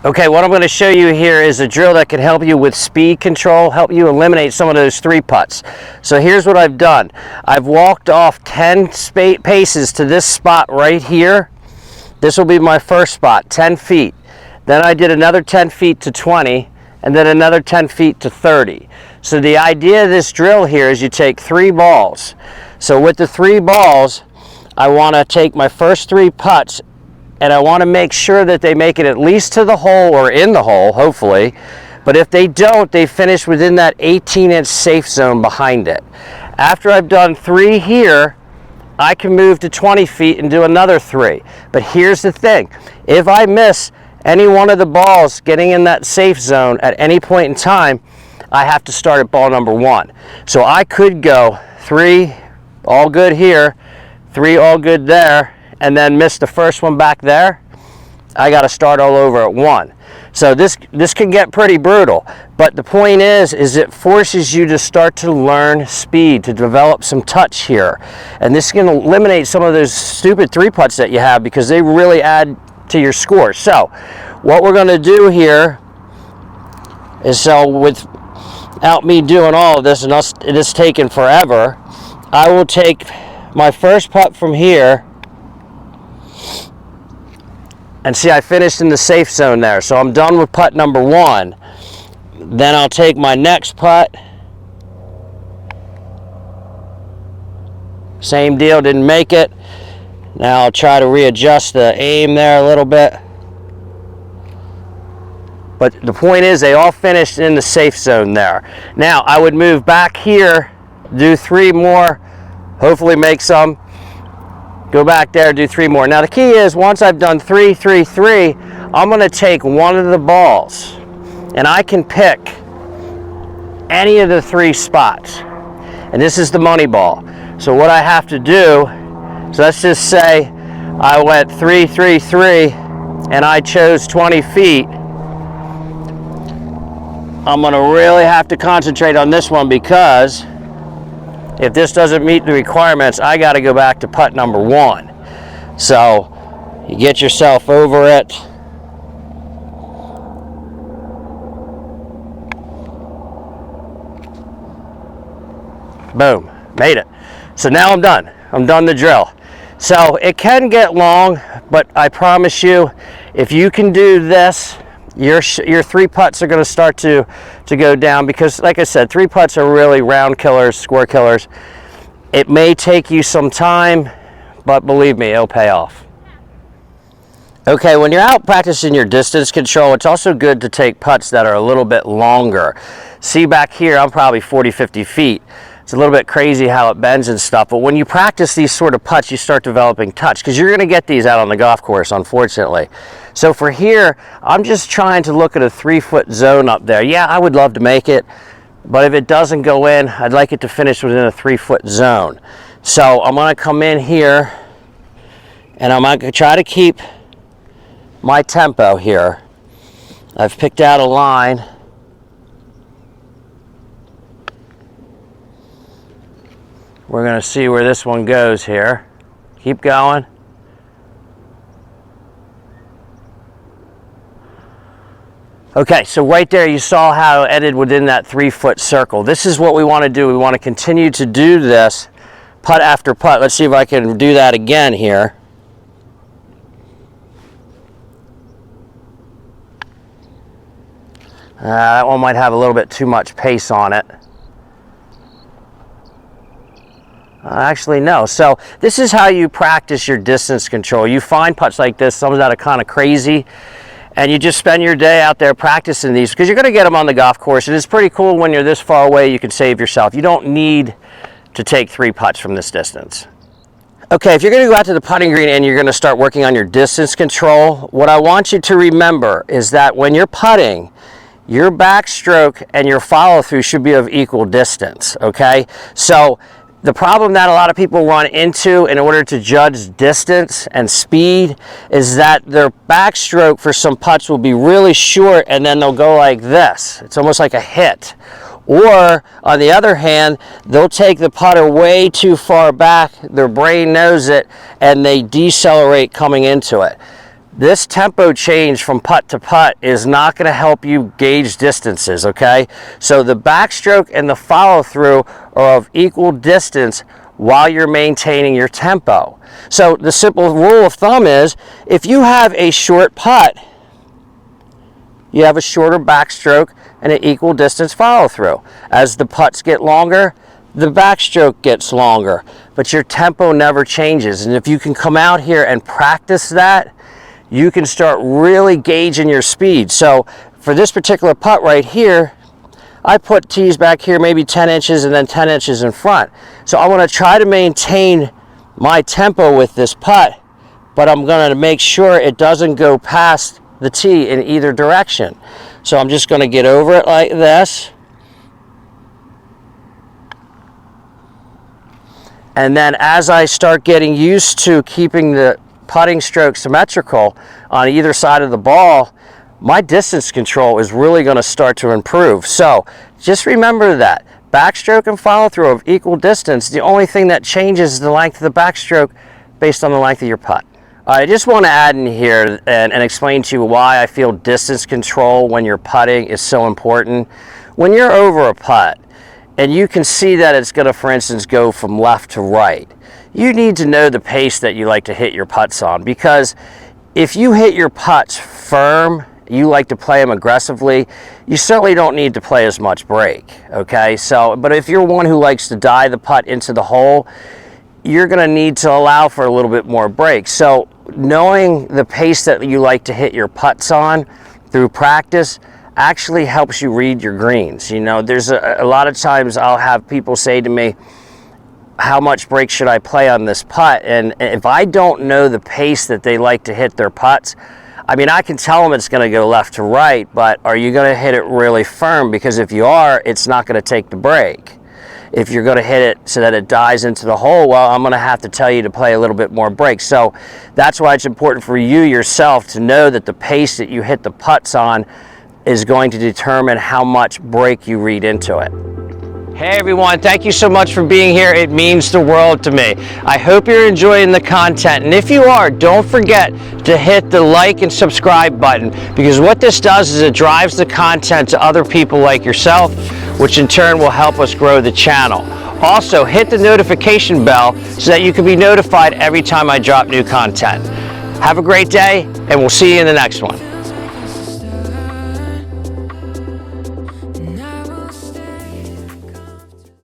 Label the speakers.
Speaker 1: Okay, what I'm going to show you here is a drill that can help you with speed control, help you eliminate some of those 3 putts. So here's what I've done. I've walked off 10 paces to this spot right here. This will be my first spot, 10 feet. Then I did another 10 feet to 20, and then another 10 feet to 30. So the idea of this drill here is you take 3 balls. So with the 3 balls, I want to take my first 3 putts, and I want to make sure that they make it at least to the hole or in the hole, hopefully. But if they don't, they finish within that 18-inch safe zone behind it. After I've done 3 here, I can move to 20 feet and do another 3. But here's the thing. If I miss any one of the balls getting in that safe zone at any point in time, I have to start at ball number 1. So I could go 3, all good here, 3, all good there, and then miss the first one back there. I got to start all over at 1. So this can get pretty brutal, but the point is it forces you to start to learn speed, to develop some touch here, and this can eliminate some of those stupid 3 putts that you have because they really add to your score. So what we're going to do here is, so without me doing all of this and this taking forever, I will take my first putt from here. And see, I finished in the safe zone there, so I'm done with putt number 1. Then I'll take my next putt. Same deal, didn't make it. Now I'll try to readjust the aim there a little bit. But the point is, they all finished in the safe zone there. Now I would move back here, do 3 more, hopefully make some. Go back there, do 3 more. Now the key is, once I've done 3, 3, 3, I'm going to take one of the balls, and I can pick any of the 3 spots. And this is the money ball. So what I have to do, so let's just say I went 3, 3, 3, and I chose 20 feet. I'm going to really have to concentrate on this one, because if this doesn't meet the requirements, I got to go back to putt number 1. So you get yourself over it. Boom, made it. So now I'm done. I'm done the drill. So it can get long, but I promise you, if you can do this, your 3 putts are going to start to go down, because like I said, 3 putts are really round killers, score killers. It may take you some time, but believe me, it'll pay off. Okay, when you're out practicing your distance control, it's also good to take putts that are a little bit longer. See, back here, I'm probably 40, 50 feet. It's a little bit crazy how it bends and stuff, but when you practice these sort of putts, you start developing touch, because you're going to get these out on the golf course, unfortunately. So for here, I'm just trying to look at a 3-foot zone up there. Yeah, I would love to make it, but if it doesn't go in, I'd like it to finish within a 3-foot zone. So I'm going to come in here, and I'm going to try to keep my tempo here. I've picked out a line. We're going to see where this one goes here. Keep going. Okay, so right there you saw how it ended within that 3-foot circle. This is what we want to do. We want to continue to do this putt after putt. Let's see if I can do that again here. That one might have a little bit too much pace on it. Actually, no. So this is how you practice your distance control. You find putts like this, some that are kind of crazy, and you just spend your day out there practicing these, because you're going to get them on the golf course. And it's pretty cool when you're this far away, you can save yourself. You don't need to take 3 putts from this distance. Okay, if you're going to go out to the putting green and you're going to start working on your distance control, what I want you to remember is that when you're putting, your backstroke and your follow through should be of equal distance, okay? So the problem that a lot of people run into in order to judge distance and speed is that their backstroke for some putts will be really short, and then they'll go like this. It's almost like a hit. Or, on the other hand, they'll take the putter way too far back, their brain knows it, and they decelerate coming into it. This tempo change from putt to putt is not going to help you gauge distances, okay? So the backstroke and the follow through are of equal distance while you're maintaining your tempo. So the simple rule of thumb is, if you have a short putt, you have a shorter backstroke and an equal distance follow through. As the putts get longer, the backstroke gets longer, but your tempo never changes. And if you can come out here and practice that, you can start really gauging your speed. So for this particular putt right here, I put tees back here maybe 10 inches and then 10 inches in front. So I want to try to maintain my tempo with this putt, but I'm going to make sure it doesn't go past the tee in either direction. So I'm just going to get over it like this. And then as I start getting used to keeping the putting stroke symmetrical on either side of the ball, my distance control is really going to start to improve. So just remember that backstroke and follow through of equal distance. The only thing that changes is the length of the backstroke based on the length of your putt. I just want to add in here and explain to you why I feel distance control when you're putting is so important. When you're over a putt and you can see that it's going to, for instance, go from left to right, you need to know the pace that you like to hit your putts on, because if you hit your putts firm, you like to play them aggressively, you certainly don't need to play as much break, okay? So, but if you're one who likes to dive the putt into the hole, you're going to need to allow for a little bit more break. So knowing the pace that you like to hit your putts on through practice actually helps you read your greens. You know, there's a lot of times I'll have people say to me, how much break should I play on this putt? And if I don't know the pace that they like to hit their putts, I mean, I can tell them it's going to go left to right, but are you going to hit it really firm? Because if you are, it's not going to take the break. If you're going to hit it so that it dives into the hole, well, I'm going to have to tell you to play a little bit more break. So that's why it's important for you yourself to know that the pace that you hit the putts on is going to determine how much break you read into it. Hey everyone, thank you so much for being here. It means the world to me. I hope you're enjoying the content, and if you are, don't forget to hit the like and subscribe button, because what this does is it drives the content to other people like yourself, which in turn will help us grow the channel. Also, hit the notification bell so that you can be notified every time I drop new content. Have a great day, and we'll see you in the next one.